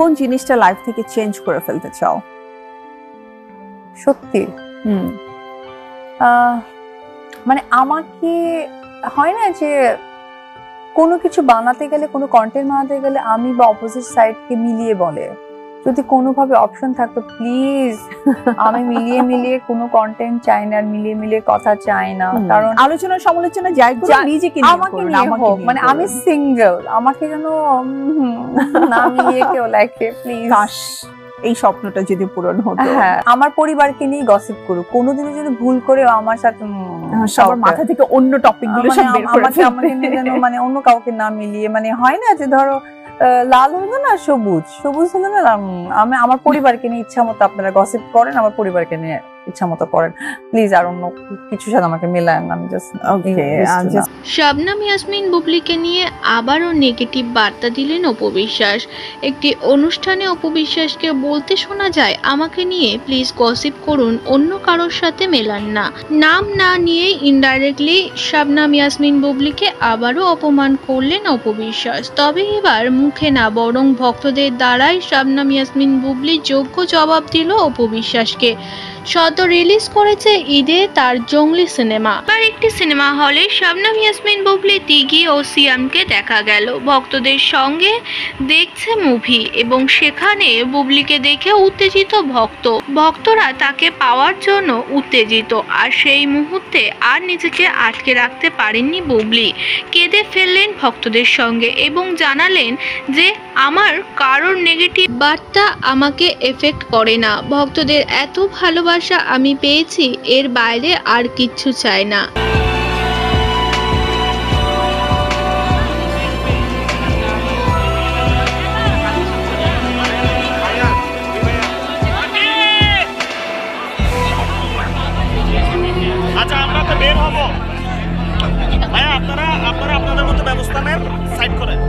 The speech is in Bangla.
কোন জিনিসটা লাইফ থেকে চেঞ্জ করে ফেলতে চাও? সত্যি মানে আমাকে হয় না যে কোনো কিছু বানাতে গেলে, কোনো কন্টেন্ট বানাতে গেলে আমি বা অপোজিট সাইডকে মিলিয়ে বলে, যদি কোনোভাবে অপশন থাকতো প্লিজ আমি মিলিয়ে কোনো কন্টেন্ট চাই না, মিলিয়ে কথা চাই না। কারণ আলোচনা সমালোচনা যাই নিজেকে মানে আমি সিঙ্গেল, আমাকে যেন না মিলিয়ে কেউ লেখে প্লিজ। এই স্বপ্নটা যদি পূরণ হতো। হ্যাঁ, আমার পরিবারকে নিয়ে গসিপ করুক, কোনোদিনও যদি ভুল করে আমার সাথে সবার মাথা থেকে অন্য টপিক গুলো সব বের করে ফেলবে, আমাকে নিয়ে যেন মানে অন্য কাউকে না মিলিয়ে, মানে হয় না যে ধরো লাল হলো না সবুজ, সবুজ হলো না, আমি আমার পরিবারকে নিয়ে ইচ্ছা মতো আপনারা গসিপ করেন, আমার পরিবারকে নিয়ে ইচ্ছা মতো করেন প্লিজ, আর অন্য কিছু সাথে আমাকে মেলায়েন না। আমি জাস্ট শবনম ইয়াসমিন বুবলিকে নিয়ে আবারও নেগেটিভ বার্তা দিলেন অপু বিশ্বাস। একটি অনুষ্ঠানে অপু বিশ্বাসকে বলতে শোনা যায়, আমাকে নিয়ে প্লিজ গসিপ করুন, অন্য কারোর সাথে মেলান না। নাম না নিয়ে ইনডাইরেক্টলি শবনম ইয়াসমিন বুবলিকে আবারও অপমান করলেন অপু বিশ্বাস। তবে এবার মুখে না বরং ভক্তদের দ্বারাই শবনম ইয়াসমিন বুবলি যোগ্য জবাব দিল অপু বিশ্বাসকে। সদ্য রিলিজ করেছে ঈদে তার জঙ্গলি সিনেমা। আর একটি সিনেমা হলে শবনম ইয়াসমিন বুবলি, তিগি ও সিয়ামকে দেখা গেল ভক্তদের সঙ্গে দেখছে মুভি, এবং সেখানে বুবলিকে দেখে উত্তেজিত ভক্তরা তাকে পাওয়ার জন্য উত্তেজিত। আর সেই মুহূর্তে আর নিজেকে আটকে রাখতে পারেননি বুবলি, কেঁদে ফেললেন ভক্তদের সঙ্গে এবং জানালেন যে আমার কারোর নেগেটিভ বার্তা আমাকে এফেক্ট করে না, ভক্তদের এত ভালোবাসা আমি পেয়েছি, এর বাইরে আর কিচ্ছু চাই না। আচ্ছা, আমরা তো বের হবো ভাইয়া, আপনারা আপনাদের মতো ব্যবস্থা নেন, সাইড করেন।